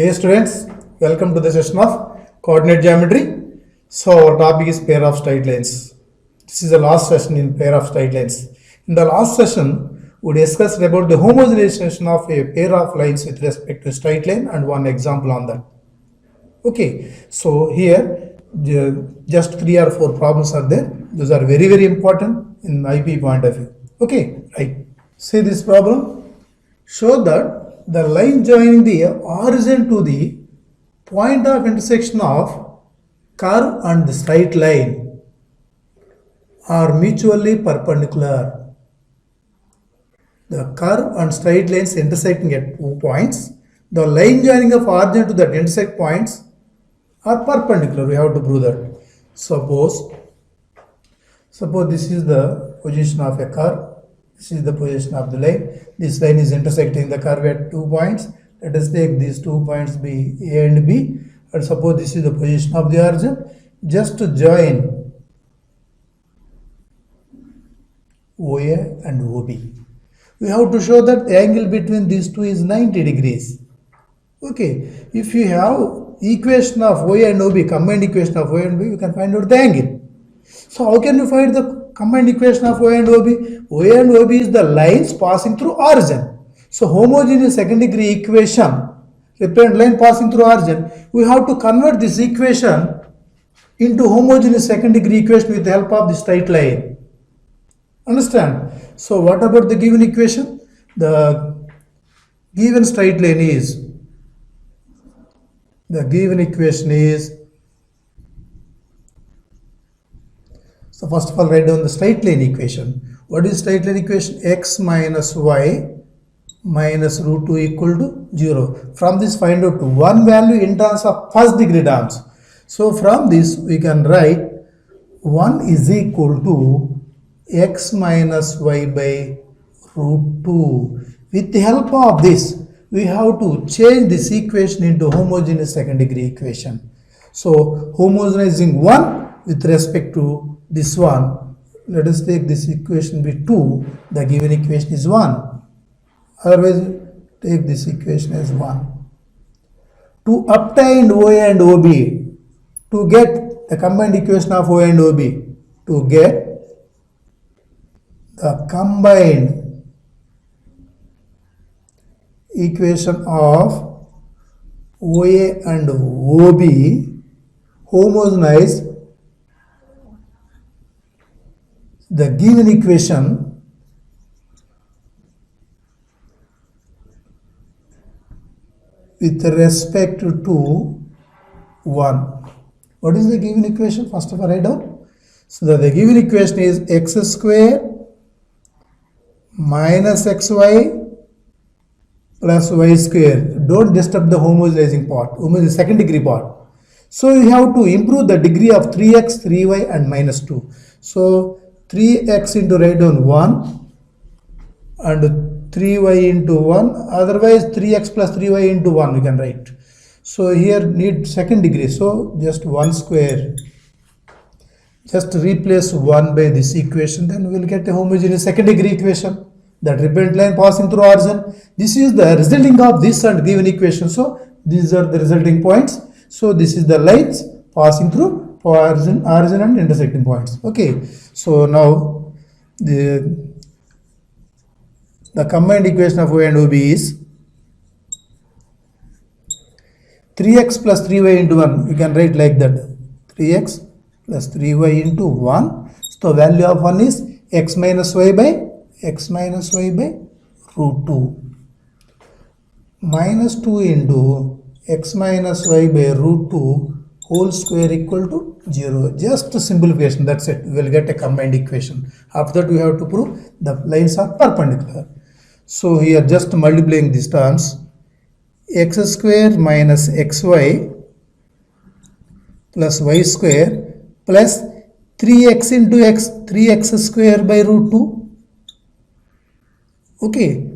Hey students, welcome to the session of coordinate geometry. So our topic is pair of straight lines. This is the last session in pair of straight lines. In the last session, we discussed about the homogenization of a pair of lines with respect to straight line and one example on that. Okay, so here just 3 or 4 problems are there. Those are very, very important in IP point of view. Okay, right. See this problem. Show that the line joining the origin to the point of intersection of curve and the straight line are mutually perpendicular. The curve and straight lines intersecting at 2 points. The line joining of origin to that intersect points are perpendicular. We have to prove that. Suppose this is the position of a curve. This is the position of the line. This line is intersecting the curve at 2 points. Let us take these 2 points be A and B. And suppose this is the position of the origin. Just to join OA and OB. We have to show that the angle between these two is 90 degrees. Okay. If you have equation of OA and OB, combined equation of OA and OB, you can find out the angle. So how can you find the combined equation of OA and OB? OA and OB is the lines passing through origin. So homogeneous second degree equation, represent line passing through origin, we have to convert this equation into homogeneous second degree equation with the help of the straight line. Understand? So what about the given equation? The given straight line is, so first of all write down the straight line equation. What is straight line equation? X minus y minus root 2 equal to 0. From this find out one value in terms of first degree terms. So from this we can write 1 is equal to x minus y by root 2. With the help of this we have to change this equation into homogeneous second degree equation. So homogenizing 1 with respect to this one, let us take this equation be 2, the given equation is 1. Otherwise, take this equation as 1. To obtain OA and OB, to get the combined equation of OA and OB, to get the combined equation of OA and OB, homogenize the given equation with respect to 1. What is the given equation? First of all, write down. So the given equation is x square minus xy plus y square. Don't disturb the homogenizing part, the second degree part. So you have to improve the degree of 3x, 3y and minus 2. So 3x into write down 1 and 3y into 1, otherwise 3x plus 3y into 1 we can write. So here need second degree, so just 1 square. Just replace 1 by this equation, then we will get a homogeneous second degree equation. That represent line passing through origin. This is the resulting of this and given equation. So these are the resulting points. So this is the lines passing through origin and intersecting points. Okay. So now the combined equation of OA and OB is 3x plus 3y into 1. You can write like that. 3x plus 3y into 1. So value of 1 is x minus y by root 2. Minus 2 into x minus y by root 2 whole square equal to 0. Just a simplification, that's it. We will get a combined equation. After that we have to prove the lines are perpendicular. So here just multiplying these terms, x square minus xy plus y square plus 3x into x, 3x square by root 2. Okay,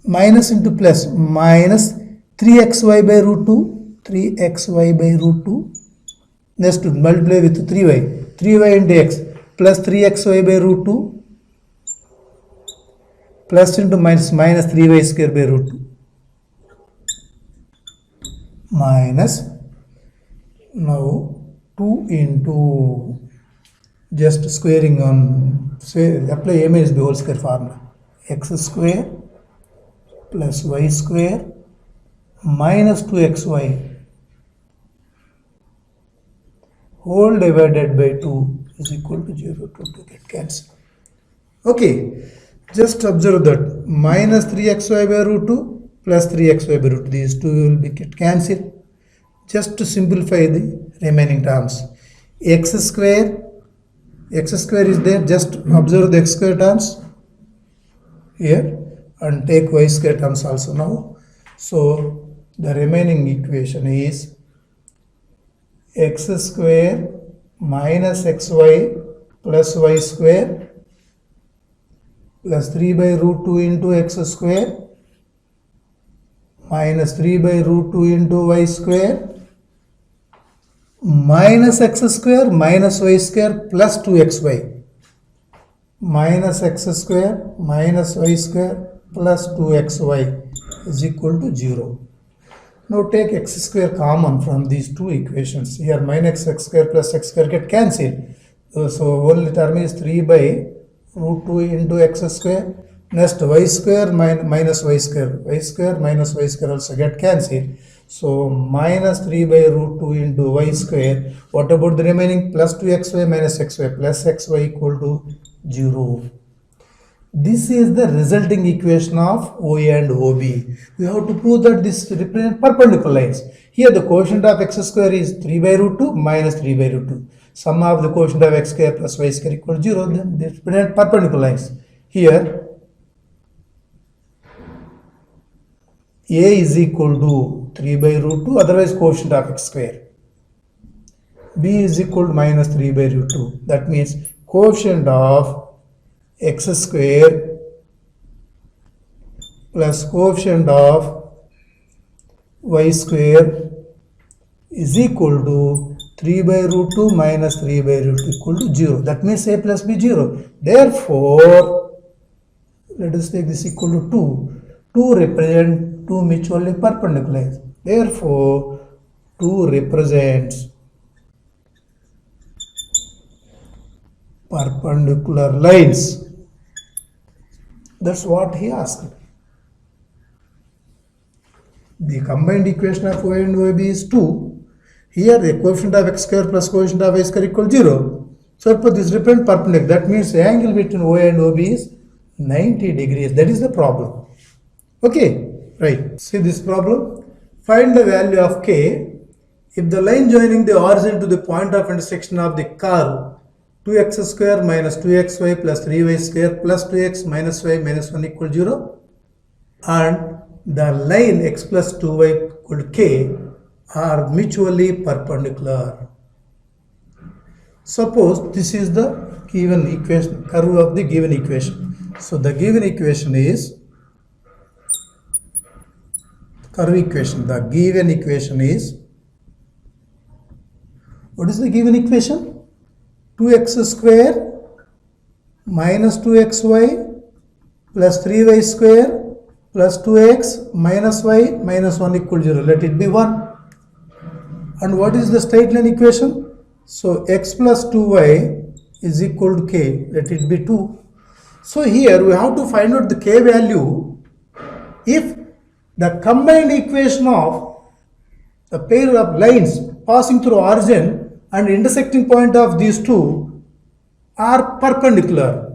minus into plus, minus 3xy by root 2, 3xy by root 2. Next to multiply with 3y into x plus 3xy by root 2 plus into minus 3y square by root 2. minus now 2 into just squaring on apply a minus b whole square formula x square plus y square minus 2xy whole divided by 2 is equal to 0 to get cancelled. Okay, just observe that minus 3xy by root 2 plus 3xy by root 2, these two will be get cancelled. Just to simplify the remaining terms, x square is there, just observe the x square terms here and take y square terms also now. So the remaining equation is x square minus xy plus y square plus 3 by root 2 into x square minus 3 by root 2 into y square minus x square minus y square plus 2xy minus x square minus y square plus 2xy is equal to 0. Now take x square common from these two equations. Here minus x square plus x square get cancelled. So only term is 3 by root 2 into x square. Next y square minus y square. Y square minus y square also get cancelled. So minus 3 by root 2 into y square. What about the remaining? Plus 2xy minus xy plus xy equal to 0. This is the resulting equation of OA and OB. We have to prove that this represents perpendicular lines. Here the quotient of x square is 3 by root 2 minus 3 by root 2. Sum of the quotient of x square plus y square equal to 0. Then this represents perpendicular lines. Here A is equal to 3 by root 2, otherwise quotient of x square. B is equal to minus 3 by root 2. That means quotient of x square plus quotient of y square is equal to 3 by root 2 minus 3 by root 2 equal to 0. That means a plus b 0. Therefore, let us take this equal to 2. 2 represent two mutually perpendicular lines. Therefore, 2 represents perpendicular lines. That's what he asked. The combined equation of O and OB is 2. Here the coefficient of x square plus coefficient of y square equal 0. So for this represent perpendicular. That means the angle between O and OB is 90 degrees. That is the problem. Okay, right. See this problem. Find the value of k if the line joining the origin to the point of intersection of the curve 2x square minus 2xy plus 3y square plus 2x minus y minus 1 equal 0 and the line x plus 2y equal to k are mutually perpendicular. Suppose this is the given equation, curve of the given equation. So the given equation is curve equation. The given equation is, what is the given equation? 2x square minus 2xy plus 3y square plus 2x minus y minus 1 equal 0. Let it be 1. And what is the straight line equation? So x plus 2y is equal to k. Let it be 2. So here we have to find out the k value if the combined equation of the pair of lines passing through origin and intersecting point of these two are perpendicular.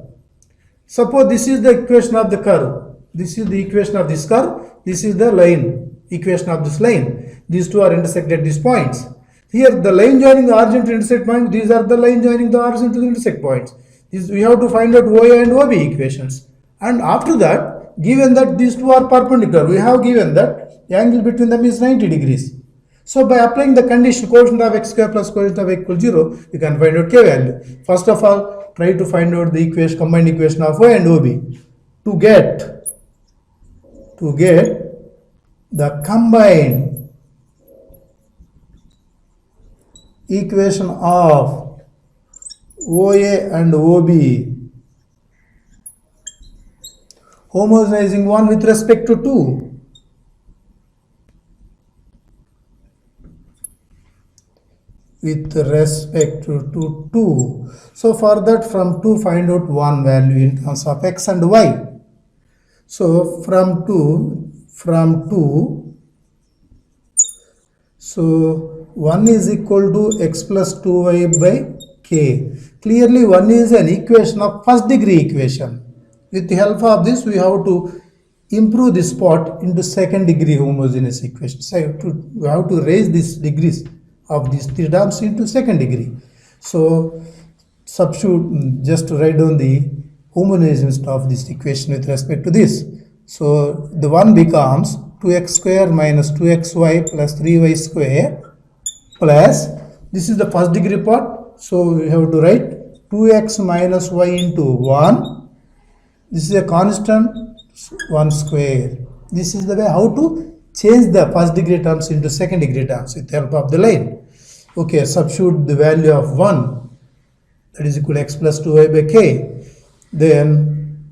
Suppose this is the equation of the curve. This is the equation of this curve. This is the line, equation of this line. These two are intersected at these points. Here the line joining the origin to intersect point. These are the line joining the origin to the intersect points. We have to find out OA and OB equations. And after that, given that these two are perpendicular, we have given that the angle between them is 90 degrees. So by applying the condition quotient of x square plus quotient of y equal 0, you can find out k value. First of all, try to find out the equation, combined equation of y and OB. To get the combined equation of OA and OB, homogenizing one with respect to 2. with respect to 2. So for that, from 2 find out one value in terms of x and y. So from 2, so 1 is equal to x plus 2y by k. Clearly 1 is an equation of first degree equation. With the help of this, we have to improve this part into second degree homogeneous equation. So we have to raise these degrees of these three terms into second degree. So substitute, just to write down the homogeneous of this equation with respect to this. So the one becomes 2x square minus 2xy plus 3y square plus, this is the first degree part, so we have to write 2x minus y into 1. This is a constant, 1 square. This is the way how to change the first degree terms into second degree terms with the help of the line. Okay, substitute the value of 1, that is equal to x plus 2y by k. Then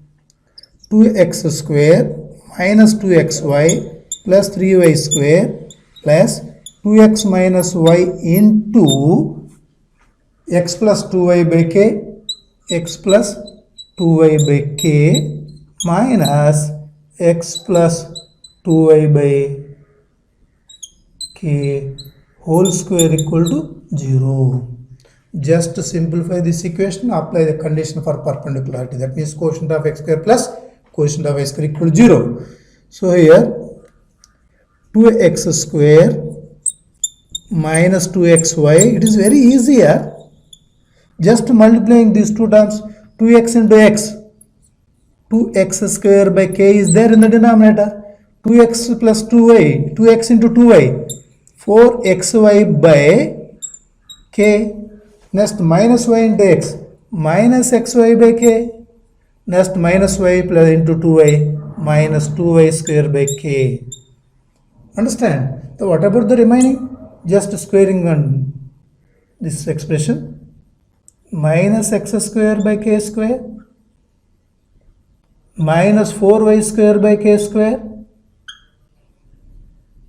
2x square minus 2xy plus 3y square plus 2x minus y into x plus 2y by k, x plus 2y by k minus x plus 2y by k whole square equal to 0. Just to simplify this equation, apply the condition for perpendicularity. That means quotient of x square plus quotient of y square equal to 0. So here 2x square minus 2xy, it is very easy here. Just multiplying these two terms, 2x into x, 2x square by k is there in the denominator. 2x plus 2y, 2x into 2y, 4xy by k. Next minus y into x, minus xy by k. Next minus y plus into 2y, minus 2y square by k. Understand? So what about the remaining? Just squaring on this expression. Minus x square by k square minus 4y square by k square.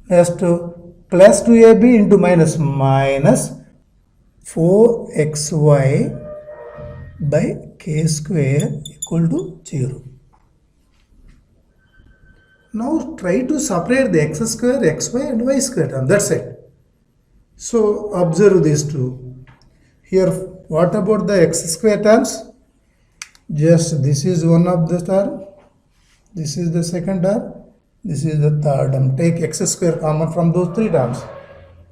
Next plus 2ab into minus 4xy by k square equal to 0. Now try to separate the x square, xy and y square term. That's it. So observe these two. Here, what about the x square terms? Just this is one of the term. This is the second term. This is the third term. Take x square common from those three terms.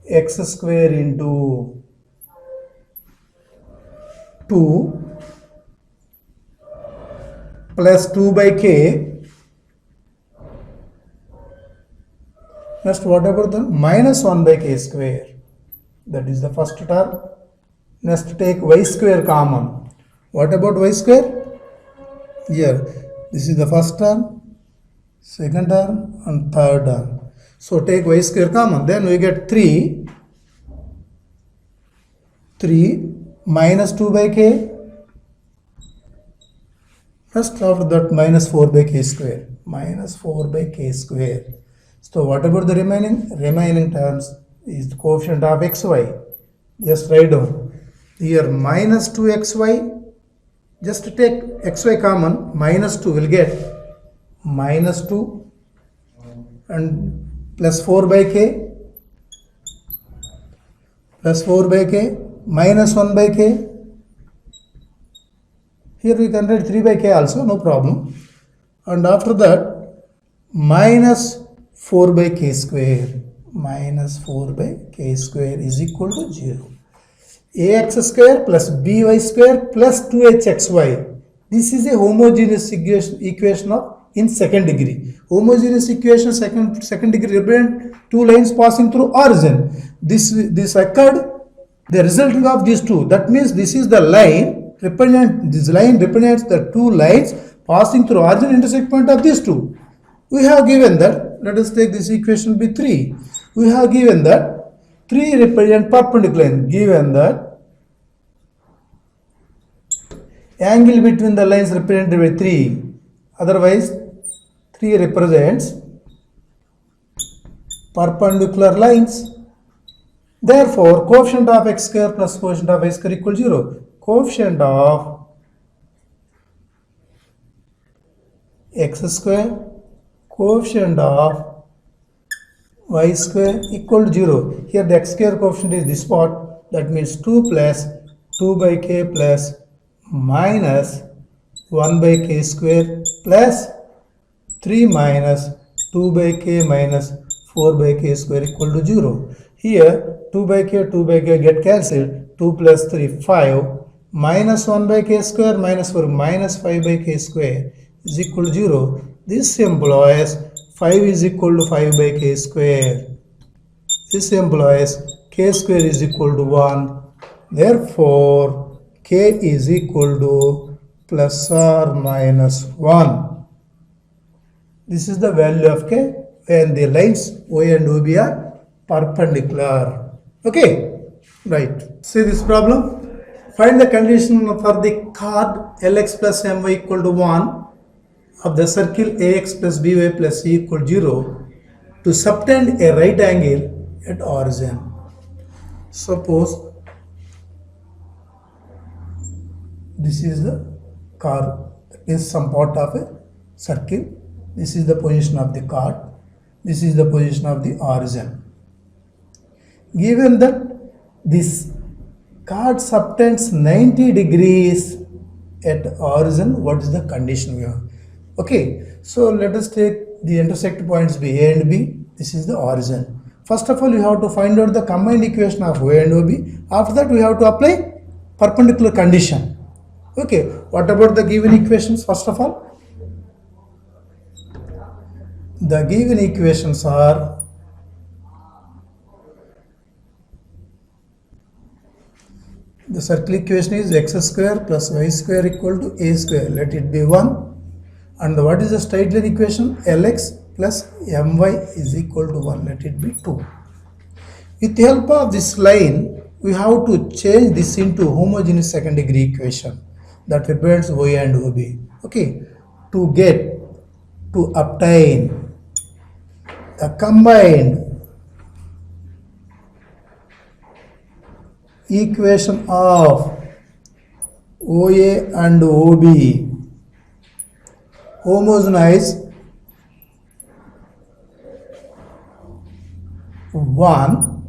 X square into 2 plus 2 by k. Next, what about the minus 1 by k square? That is the first term. Next, take y square common. What about y square? Here, this is the first term, second term and third term. So take y square common. Then we get 3 minus 2 by k. First after that minus 4 by k square. Minus 4 by k square. So what about the remaining? Remaining terms is the coefficient of xy. Just write down. Here minus 2xy. Just take xy common. Minus 2 will get minus 2 and plus 4 by k. Plus 4 by k. Minus 1 by k. Here we can write 3 by k also, no problem. And after that, minus 4 by k square. Minus 4 by k square is equal to 0. Ax square plus by square plus 2hxy. This is a homogeneous equation of in second degree. Homogeneous equation second degree represent two lines passing through origin. This occurred the resulting of these two. That means this is the line represent. This line represents the two lines passing through origin intersect point of these two. We have given that. Let us take this equation be 3. We have given that 3 represent perpendicular line. Given that angle between the lines represented by 3. Otherwise, 3 represents perpendicular lines. Therefore, coefficient of x square plus coefficient of y square equal 0. Coefficient of x square, coefficient of y square equal to 0. Here the x square coefficient is this part, that means 2 plus 2 by k plus minus 1 by k square plus 3 minus 2 by k minus 4 by k square equal to 0. Here 2 by k get cancelled, 2 plus 3 5 minus 1 by k square minus 4 minus 5 by k square is equal to 0. This implies 5 is equal to 5 by k square. This implies k square is equal to 1. Therefore, k is equal to plus or minus 1. This is the value of k when the lines O and OB are perpendicular. Okay, right. See this problem. Find the condition for the chord Lx plus My equal to 1 of the circle AX plus BY plus C equal to 0 to subtend a right angle at origin. Suppose this is the chord, that is some part of a circle. This is the position of the chord. This is the position of the origin. Given that this chord subtends 90 degrees at origin, what is the condition we have? Okay, so let us take the intersect points B, A and B. This is the origin. First of all, you have to find out the combined equation of O and OB. After that, we have to apply perpendicular condition. Okay, what about the given equations? First of all, the given equations are the circle equation is x square plus y square equal to a square. Let it be 1. And what is the straight line equation? Lx plus my is equal to 1. Let it be 2. With the help of this line, we have to change this into homogeneous second degree equation that represents O and OB. Okay, to obtain the combined equation of OA and OB, homogenize 1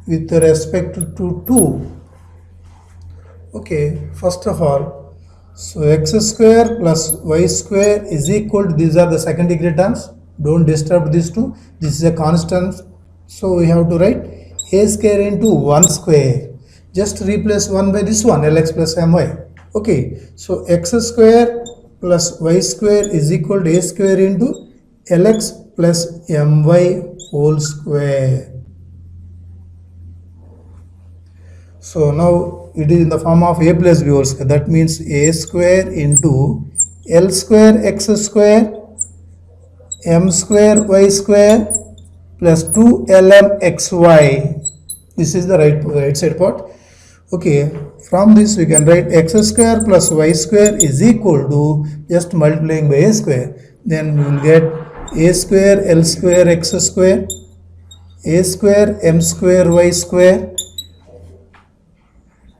with respect to 2. Okay, first of all, so x square plus y square is equal to, these are the second degree terms, don't disturb these two, this is a constant, so we have to write a square into 1 square, just replace 1 by this one, Lx plus My. Okay, so x square plus y square is equal to a square into Lx plus My whole square. So now it is in the form of a plus b whole square. That means a square into L square x square m square y square plus 2lm xy. This is the right side part. Okay, from this we can write x square plus y square is equal to just multiplying by a square. Then we will get a square L square x square, a square m square y square,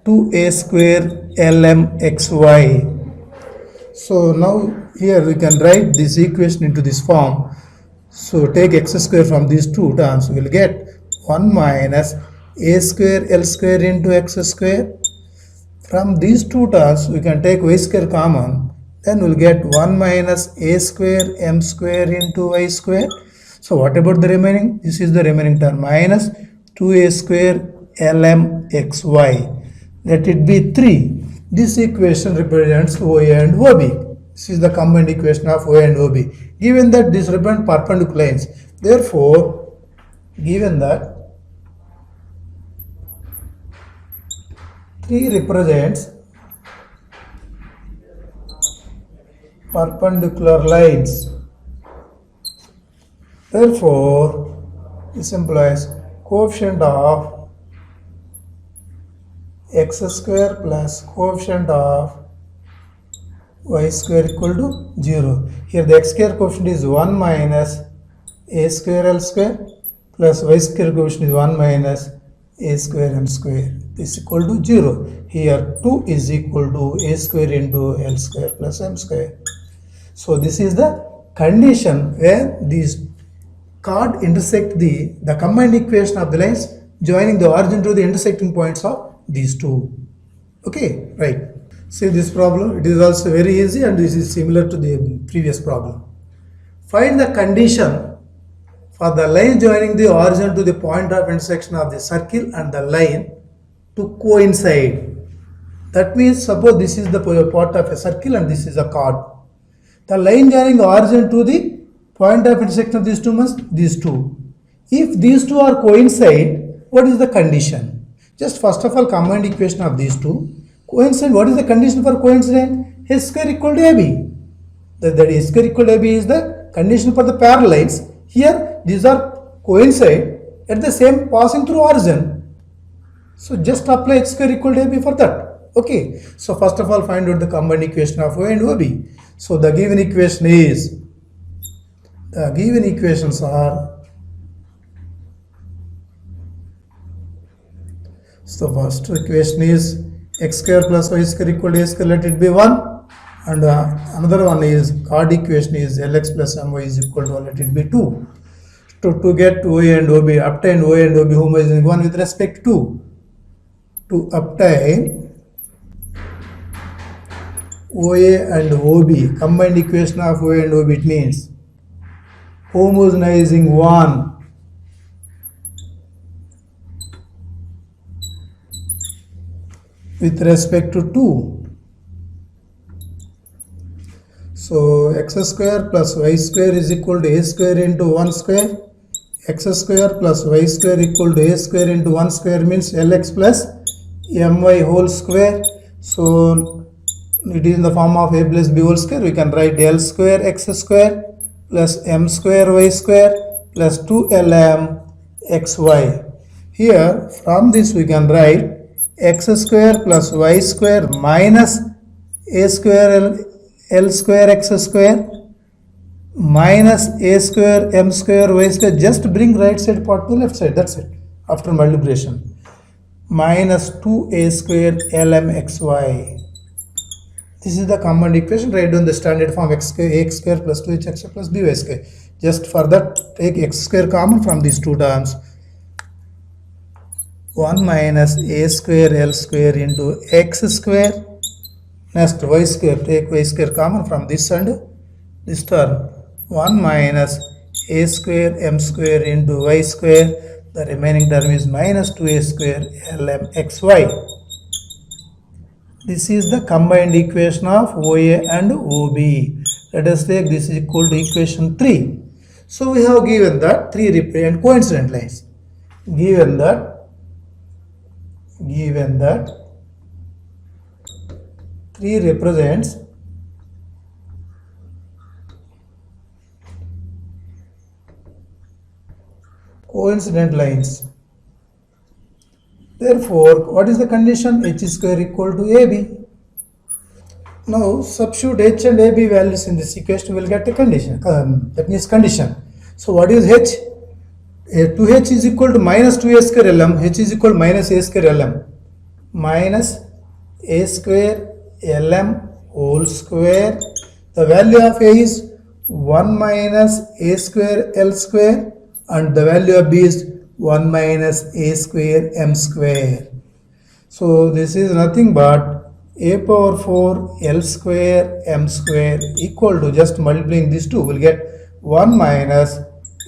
2a square lm xy. So now here we can write this equation into this form. So take x square from these two terms, we will get 1 minus a square L square into x square. From these two terms we can take y square common, then we will get 1 minus a square m square into y square. So what about the remaining? This is the remaining term, minus 2a square lm xy. Let it be 3. This equation represents O and OB. This is the combined equation of O and OB. Given that this represents perpendicular lines, therefore, given that 3 represents perpendicular lines, therefore, this implies coefficient of x square plus coefficient of y square equal to 0. Here the x square coefficient is 1 minus a square L square plus y square coefficient is 1 minus a square m square is equal to 0. Here 2 is equal to a square into l square plus m square. So this is the condition where these chord intersect the combined equation of the lines joining the origin to the intersecting points of these two. Okay, right. See this problem, it is also very easy and this is similar to the previous problem. Find the condition for the line joining the origin to the point of intersection of the circle and the line to coincide. That means suppose this is the part of a circle and this is a chord. The line joining the origin to the point of intersection of these two must these two. If these two are coincide, what is the condition? Just first of all combined equation of these two. Coincide, what is the condition for coincidence? H square equal to AB. That H square equal to AB is the condition for the parallel lines. Here these are coincide at the same passing through origin. So just apply H square equal to AB for that. Okay. So first of all find out the combined equation of O and OB. So the given equation is, the given equations are, so first equation is x square plus y square equal to a square, let it be 1, and another one is chord equation is lx plus my is equal to, let it be 2. To get OA and OB, obtain OA and OB homogeneous one with respect to obtain OA and OB, combined equation of OA and OB, it means homogenizing one with respect to 2. So x square plus y square is equal to a square into 1 square. X square plus y square equal to a square into 1 square means lx plus my whole square. So it is in the form of a plus b whole square. We can write l square x square plus m square y square plus 2lm xy. Here from this we can write x square plus y square minus a square l square x square minus a square m square y square. Just bring right side part to left side, that's it, after multiplication, minus 2a square lm xy. This is the common equation. Write down the standard form x square plus 2hx plus by square. Just for that take x square common from these two terms. 1 minus a square l square into x square. Next y square, take y square common from this and this term. 1 minus a square m square into y square. The remaining term is minus 2a square lm xy. This is the combined equation of OA and OB. Let us take this is equal to equation 3. So we have given that 3 represent coincident lines. Given that 3 represents coincident lines. Therefore, what is the condition? H square equal to AB. Now substitute H and AB values in this equation, will get a condition. That means condition. So what is H? 2H is equal to minus 2a square lm. H is equal to minus a square lm. Minus a square lm whole square. The value of A is 1 minus a square l square and the value of B is 1 minus a square m square. So this is nothing but a power 4 l square m square equal to, just multiplying these two, will get 1 minus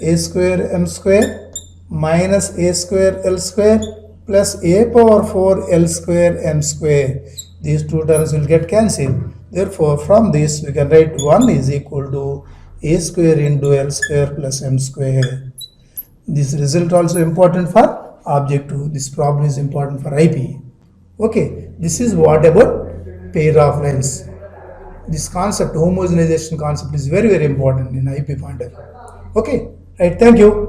a square m square minus a square l square plus a power 4 l square m square. These two terms will get cancelled. Therefore, from this we can write 1 is equal to a square into l square plus m square. This result also important for objective. This problem is important for IP. Okay, this is what about pair of lines. This concept, homogenization concept, is very important in IP point of view. Okay, right, thank you.